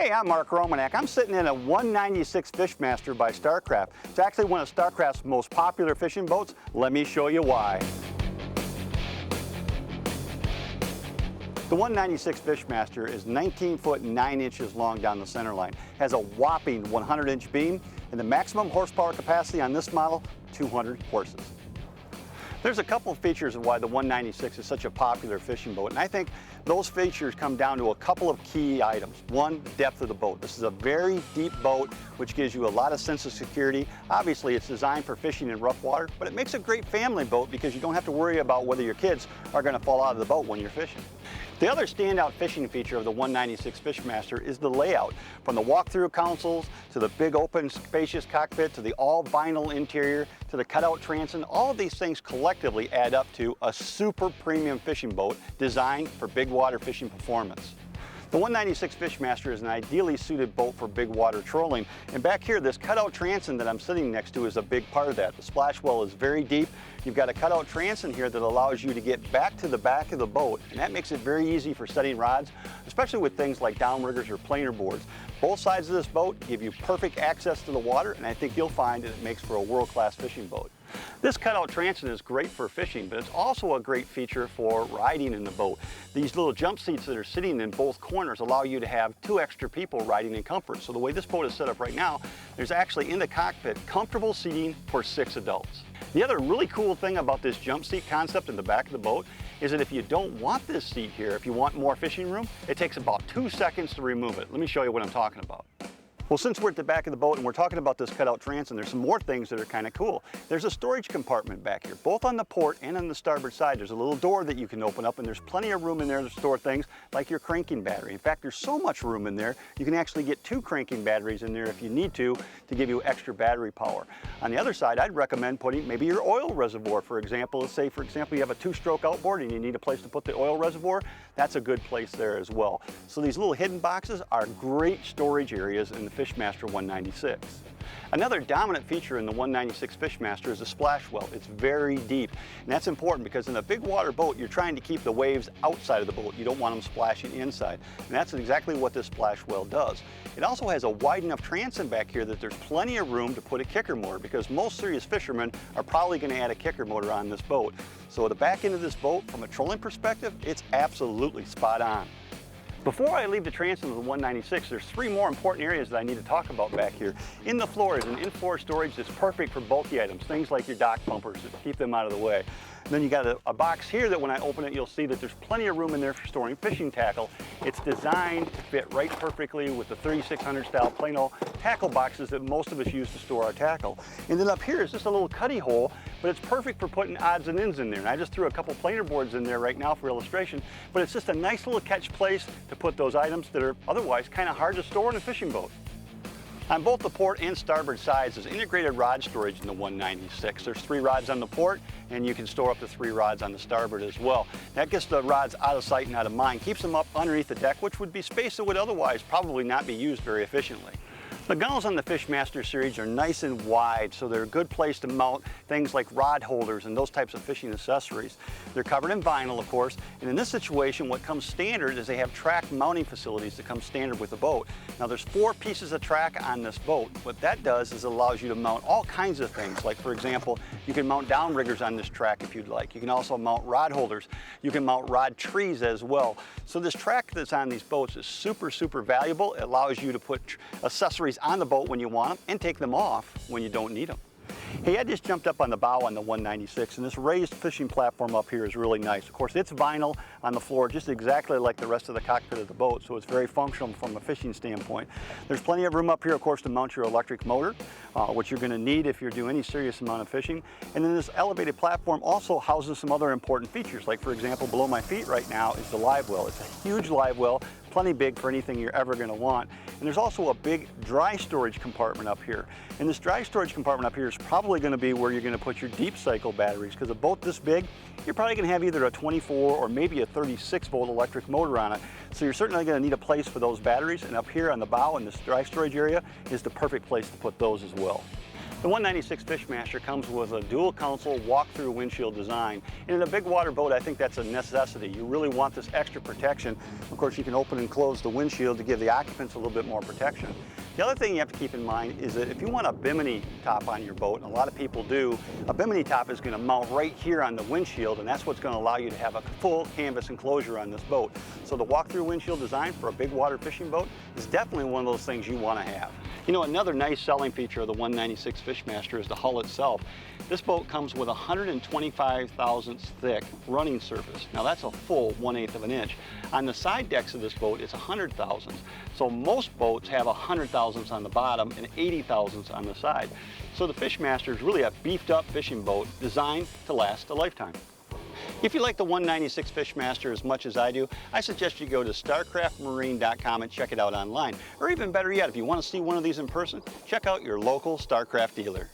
Hey, I'm Mark Romanack. I'm sitting in a 196 Fishmaster by Starcraft. It's actually one of Starcraft's most popular fishing boats. Let me show you why. The 196 Fishmaster is 19 foot 9 inches long down the center line, has a whopping 100-inch beam, and the maximum horsepower capacity on this model, 200 horses. There's a couple of features of why the 196 is such a popular fishing boat, and I think those features come down to a couple of key items. One, depth of the boat. This is a very deep boat, which gives you a lot of sense of security. Obviously, it's designed for fishing in rough water, but it makes a great family boat because you don't have to worry about whether your kids are going to fall out of the boat when you're fishing. The other standout fishing feature of the 196 Fishmaster is the layout. From the walk-through consoles, to the big open spacious cockpit, to the all vinyl interior, to the cutout transom, all of these things collectively add up to a super premium fishing boat designed for big water fishing performance. The 196 Fishmaster is an ideally suited boat for big water trolling, and back here this cutout transom that I'm sitting next to is a big part of that. The splash well is very deep. You've got a cutout transom here that allows you to get back to the back of the boat, and that makes it very easy for setting rods, especially with things like downriggers or planer boards. Both sides of this boat give you perfect access to the water, and I think you'll find that it makes for a world-class fishing boat. This cutout transom is great for fishing, but it's also a great feature for riding in the boat. These little jump seats that are sitting in both corners allow you to have 2 extra people riding in comfort. So the way this boat is set up right now, there's actually in the cockpit comfortable seating for 6 adults. The other really cool thing about this jump seat concept in the back of the boat is that if you don't want this seat here, if you want more fishing room, it takes about 2 seconds to remove it. Let me show you what I'm talking about. Well, since we're at the back of the boat and we're talking about this cutout transom, there's some more things that are kind of cool. There's a storage compartment back here, both on the port and on the starboard side. There's a little door that you can open up, and there's plenty of room in there to store things like your cranking battery. In fact, there's so much room in there, you can actually get 2 cranking batteries in there if you need to give you extra battery power. On the other side, I'd recommend putting maybe your oil reservoir, for example. Let's say, for example, you have a 2-stroke outboard and you need a place to put the oil reservoir. That's a good place there as well. So these little hidden boxes are great storage areas in the Fishmaster 196. Another dominant feature in the 196 Fishmaster is the splash well. It's very deep, and that's important because in a big water boat, you're trying to keep the waves outside of the boat. You don't want them splashing inside, and that's exactly what this splash well does. It also has a wide enough transom back here that there's plenty of room to put a kicker motor, because most serious fishermen are probably going to add a kicker motor on this boat. So the back end of this boat, from a trolling perspective, it's absolutely spot on. Before I leave the transom of the 196, there's 3 more important areas that I need to talk about back here. In the floor is an in-floor storage that's perfect for bulky items, things like your dock bumpers, to keep them out of the way. And then you got a box here that when I open it, you'll see that there's plenty of room in there for storing fishing tackle. It's designed to fit right perfectly with the 3600 style Plano tackle boxes that most of us use to store our tackle. And then up here is just a little cuddy hole, but it's perfect for putting odds and ends in there. And I just threw a couple planer boards in there right now for illustration, but it's just a nice little catch place to put those items that are otherwise kind of hard to store in a fishing boat. On both the port and starboard sides, there's integrated rod storage in the 196. There's 3 rods on the port, and you can store up to 3 rods on the starboard as well. That gets the rods out of sight and out of mind, keeps them up underneath the deck, which would be space that would otherwise probably not be used very efficiently. The gunnels on the Fishmaster series are nice and wide, so they're a good place to mount things like rod holders and those types of fishing accessories. They're covered in vinyl, of course, and in this situation, what comes standard is they have track mounting facilities that come standard with the boat. Now, there's 4 pieces of track on this boat. What that does is it allows you to mount all kinds of things, like, for example, you can mount downriggers on this track if you'd like. You can also mount rod holders. You can mount rod trees as well. So this track that's on these boats is super, super valuable. It allows you to put accessories on the boat when you want them and take them off when you don't need them. Hey, I just jumped up on the bow on the 196, and this raised fishing platform up here is really nice. Of course, it's vinyl on the floor, just exactly like the rest of the cockpit of the boat, so it's very functional from a fishing standpoint. There's plenty of room up here, of course, to mount your electric motor, which you're going to need if you're doing any serious amount of fishing. And then this elevated platform also houses some other important features, like, for example, below my feet right now is the live well. It's a huge live well, plenty big for anything you're ever going to want. And there's also a big dry storage compartment up here. And this dry storage compartment up here is probably going to be where you're going to put your deep cycle batteries, because a boat this big, you're probably going to have either a 24 or maybe a 36-volt electric motor on it. So you're certainly going to need a place for those batteries, and up here on the bow in this dry storage area is the perfect place to put those as well. The 196 Fishmaster comes with a dual console walk-through windshield design. And in a big water boat, I think that's a necessity. You really want this extra protection. Of course, you can open and close the windshield to give the occupants a little bit more protection. The other thing you have to keep in mind is that if you want a bimini top on your boat, and a lot of people do, a bimini top is going to mount right here on the windshield, and that's what's going to allow you to have a full canvas enclosure on this boat. So the walk-through windshield design for a big water fishing boat is definitely one of those things you want to have. You know, another nice selling feature of the 196 Fishmaster is the hull itself. This boat comes with 125 thousandths thick running surface. Now that's a full 1/8 of an inch. On the side decks of this boat, it's 100 thousandths. So most boats have 100 thousandths on the bottom and 80 thousandths on the side. So the Fishmaster is really a beefed up fishing boat designed to last a lifetime. If you like the 196 Fishmaster as much as I do, I suggest you go to starcraftmarine.com and check it out online. Or even better yet, if you want to see one of these in person, check out your local Starcraft dealer.